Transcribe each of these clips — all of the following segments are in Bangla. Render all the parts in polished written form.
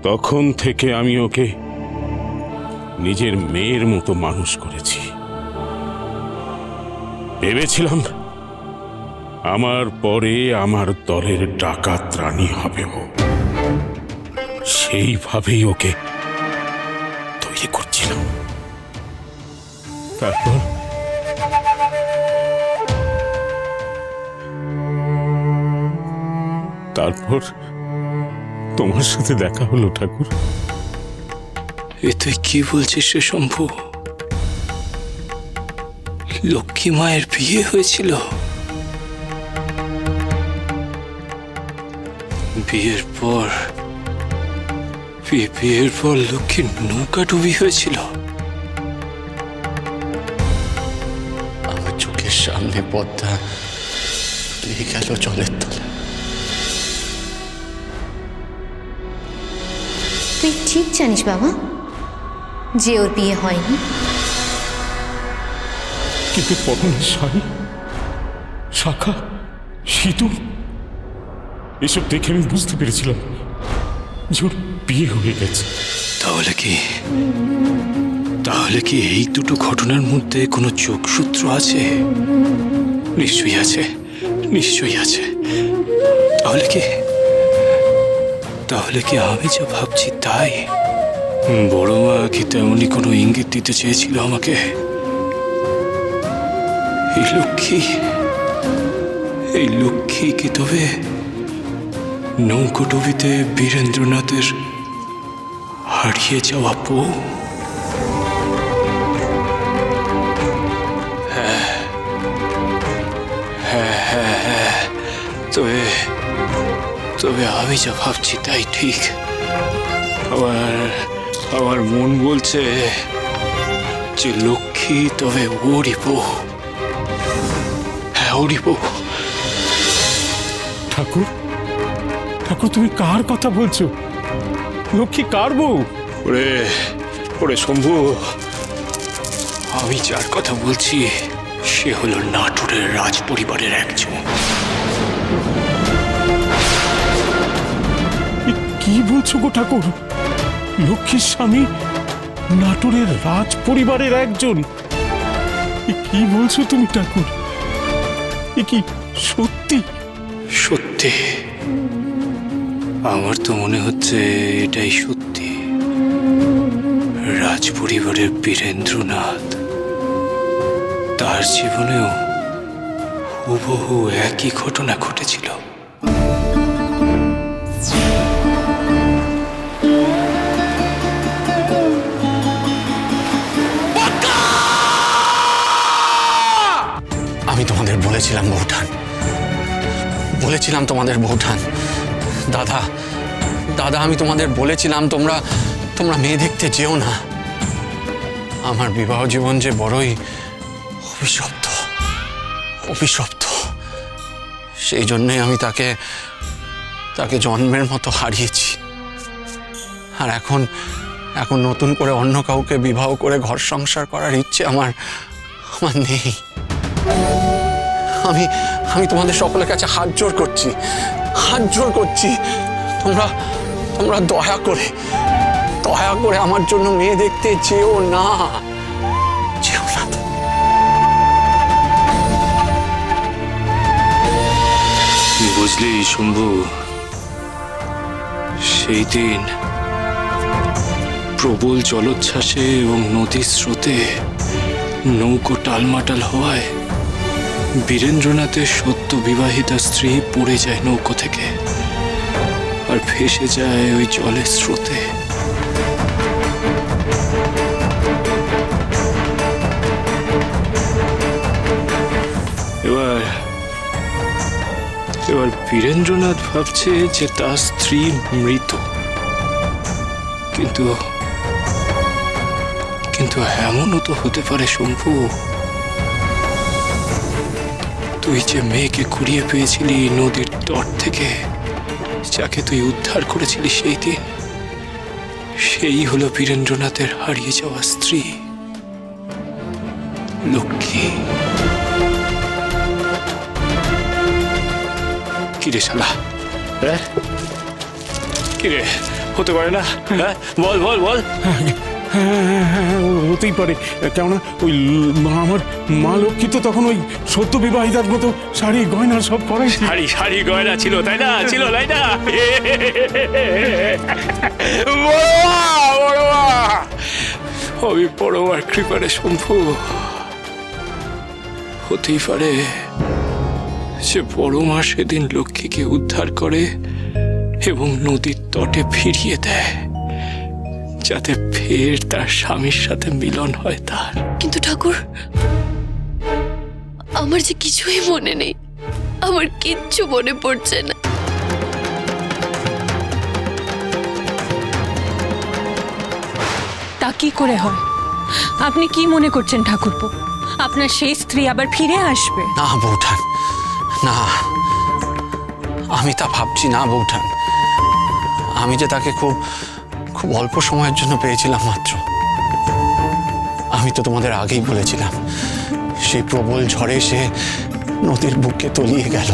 তখন থেকে আমি ওকে নিজের মেয়ের মতো মানুষ করেছি। ভেবেছিলাম আমার পরে আমার দলের ডাকাত রানী হবে ও। সেইভাবেই ওকে তৈরি করছিলাম। তারপর তোমার সাথে দেখা হলো ঠাকুর। এ তুই কি বলছিস রে শম্ভু? লক্ষ্মী মায়ের বিয়ে হয়েছিল? বিয়ের পর লক্ষ্মীর নৌকা ডুবি হয়েছিল? আমার চোখের সামনে পদ্মা তলিয়ে গেল জলের তলা। তুই ঠিক জানিস বাবা যে ওর বিয়ে হয়নি? কিন্তু পরনের শাড়ি, শাখা, সিঁদুর এসব দেখে আমি বুঝতে পেরেছিলাম যে ওর বিয়ে হয়ে গেছে। তাহলে কি এই দুটো ঘটনার মধ্যে কোনো যোগসূত্র আছে? নিশ্চয়ই আছে। তাহলে কি আমি যা ভাবছি তাই? বড় মা কি তেমনই কোনো ইঙ্গিত দিতে চেয়েছিল আমাকে? এই লক্ষ্মী কি তবে নৌকোডুবিতে বীরেন্দ্রনাথের হারিয়ে যাওয়া বউ? হ্যাঁ, তবে আমি যা ভাবছি তাই ঠিক। আমার মন বলছে যে লক্ষ্মী তবে ওরই বউ। হ্যাঁ, ওরই বউ। ঠাকুর, তুমি কার কথা বলছো? লক্ষ্মী কার বউ? ওরে শম্ভু, আমি যার কথা বলছি সে হলো নাটোরের রাজ পরিবারের একজন। কি বলছো গো ঠাকুর? লক্ষ্মীর স্বামী নাটোরের রাজ পরিবারের একজন? কি বলছো তুমি ঠাকুর? এ কি সত্যি? সত্যি, আমার তো মনে হচ্ছে এটাই সত্যি। রাজ পরিবারের বীরেন্দ্রনাথ, তার জীবনেও হুবহু একই ঘটনা ঘটেছিল। আমি তোমাদের বলেছিলাম বৌঠান, দাদা আমি তোমাদের বলেছিলাম তোমরা মেয়ে দেখতে যেও না। আমার বিবাহ জীবন যে বড়ই অভিশপ্ত। সেই জন্যই আমি তাকে জন্মের মতো হারিয়েছি। আর এখন নতুন করে অন্য কাউকে বিবাহ করে ঘর সংসার করার ইচ্ছে আমার নেই। আমি তোমাদের সকলের কাছে হাত জোর করছি, তোমরা দয়া করে আমার জন্য মেয়ে দেখতে যেও না। বুঝলি শম্ভু, সেই দিন প্রবল জলোচ্ছ্বাসে এবং নদীর স্রোতে নৌকো টালমাটাল হওয়ায় বীরেন্দ্রনাথের সদ্য বিবাহিতা স্ত্রী পড়ে যায় নৌকো থেকে আর ভেসে যায় ওই জলের স্রোতে। এবার বীরেন্দ্রনাথ ভাবছে যে তার স্ত্রী মৃত, কিন্তু এমনও তো হতে পারে শম্ভু, তুই যে মেয়েকে কুড়িয়ে পেয়েছিলি নদীর তট থেকে, যাকে তুই উদ্ধার করেছিলি সেই দিন, সেই হলো বীরেন্দ্রনাথের হারিয়ে যাওয়া স্ত্রী লক্ষ্মী। কিরে শালা, কিরে হতে পারে না? হ্যাঁ, বল বল বল। হতেই পারে। কেননা ওই আমার মা লক্ষ্মী তো তখন ওই সদ্য বিবাহিতার মতো শাড়ি গয়না সব পরাই। শাড়ি শাড়ি গয়না ছিল, তাই না? ছিল, তাই না? আমি বড়মার কৃপারে শম্ভু, হতেই পারে সে বড়মা সেদিন লক্ষ্মীকে উদ্ধার করে এবং নদীর তটে ফিরিয়ে দেয়, যাতে ফের তার স্বামীর সাথে মিলন হয় তার। কিন্তু ঠাকুর, আমার যে কিছুই মনে নেই, আমার কিচ্ছু মনে পড়ছে না। তা কি করে হয়? আপনি কি মনে করছেন ঠাকুরপো, আপনার সেই স্ত্রী আবার ফিরে আসবে? না বৌঠান, না, আমি তা ভাবছি না বৌঠান। আমি যে তাকে খুব খুব অল্প সময়ের জন্য পেয়েছিলাম মাত্র। আমি তো তোমাদের আগেই বলেছিলাম, সেই প্রবল ঝড়ে সে নদীর বুকে তলিয়ে গেল।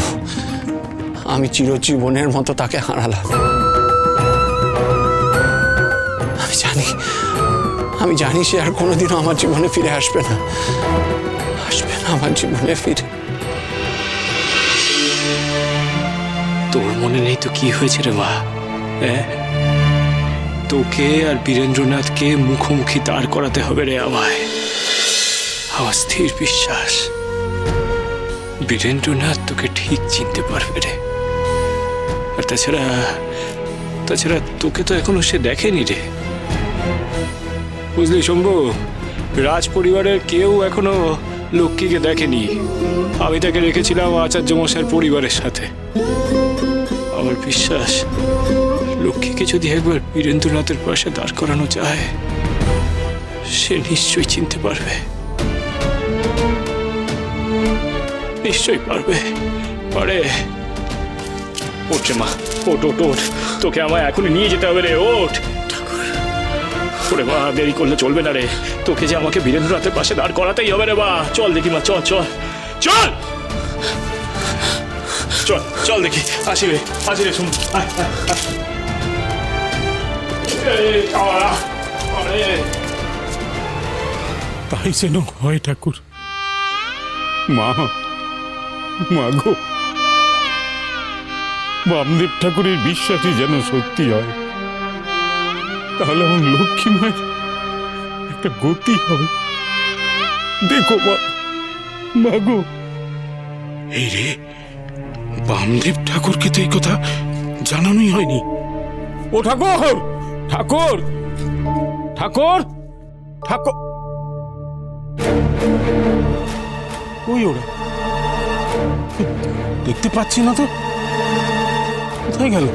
আমি চিরজীবনের মতো তাকে হারালাম। আমি জানি সে আর কোনোদিনও আমার জীবনে ফিরে আসবে না, আসবে না আমার জীবনে ফিরে। তোর মনে নেই তো কি হয়েছে রে মা? তোকে আর বীরেন্দ্রনাথকে মুখোমুখি দাঁড় করাতে হবে রে আমায়। আমার স্থির বিশ্বাস বীরেন্দ্রনাথ তোকে ঠিক চিনতে পারবে রে। আর তাছাড়া তোকে তো এখনো সে দেখেনি রে, বুঝলি শম্ভু? রাজ পরিবারের কেউ এখনো লক্ষ্মীকে দেখেনি। আমি তাকে রেখেছিলাম আচার্য মশাইয়ের পরিবারের সাথে। আমার বিশ্বাস লক্ষ্মীকে যদি একবার বীরেন্দ্রনাথের পাশে দাঁড় করানো যায়, সে নিশ্চয়ই চিনতে পারবে, নিশ্চয়ই পারবে। পারে। ওঠ রে মা, ওঠ ওঠ ওঠ, তোকে আমায় এখনই নিয়ে যেতে হবে রে, ওঠ। ওরে মা, দেরি করলে চলবে না রে, তোকে যে আমাকে বীরেন্দ্রনাথের পাশে দাঁড় করাতেই হবে রে মা। চল দেখি মা, চল চল চল চল চল দেখি। আসি রে শুন। তাই যেন হয় ঠাকুর। মা, মা গো, বামদেব ঠাকুরের বিশ্বাসই যেন সত্যি হয়, তাহলে আমার লক্ষ্মী মায়ের একটা গতি হবে। দেখো মা, মা গো। এই রে, বামদেব ঠাকুরকে তো এই কথা জানানোই হয়নি। ও ঠাকুর, ঠাকুর, ঠাকুর, ঠাকুর, ওই ওরা দেখতে পাচ্ছি না তো, কোথায় গেল?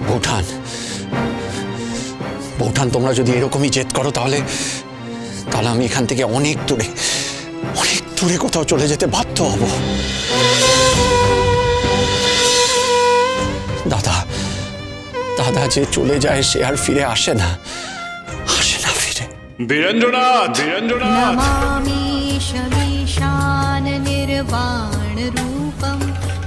বৌঠান, বৌঠান, তোমরা যদি এরকমই জেদ করো তাহলে আমি এখান থেকে অনেক দূরে কোথাও চলে যেতে বাধ্য হব। দাদা যে চলে যায় সে আর ফিরে আসে না ফিরে। বীরেন্দ্রনাথ, नमामि शमीशान निर्वाण रूपं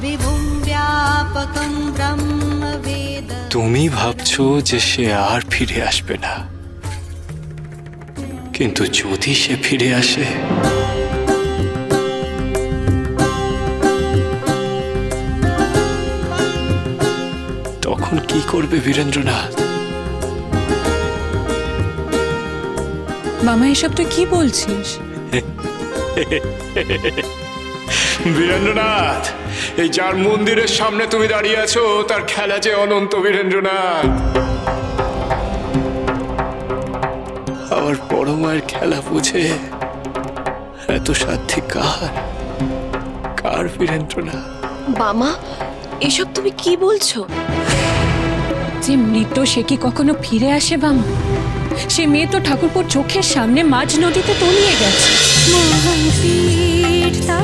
विभुं व्यापकं ब्रह्म वेद। তুমি ভাবছো যে সে আর ফিরে আসবে না, কিন্তু যদি সে ফিরে আসে, তখন কি করবে বীরেন্দ্রনাথ? মামা, এসব তুই কি বলছিস? বীরেন্দ্রনাথ, এই যার মন্দিরের সামনে তুমি দাঁড়িয়ে আছো, তার খেলা যে অনন্ত বীরেন্দ্রনাথ। আমার বড় মায়ের খেলা বুঝে এত সাধ্যি কার বীরেন্দ্রনাথ? বামা, এসব তুমি কি বলছো? যে মৃত সে কি কখনো ফিরে আসে বামা? সে মেয়ে তো ঠাকুরপোর চোখের সামনে মাঝ নদীতে তলিয়ে গেছে। मोहन तीर्था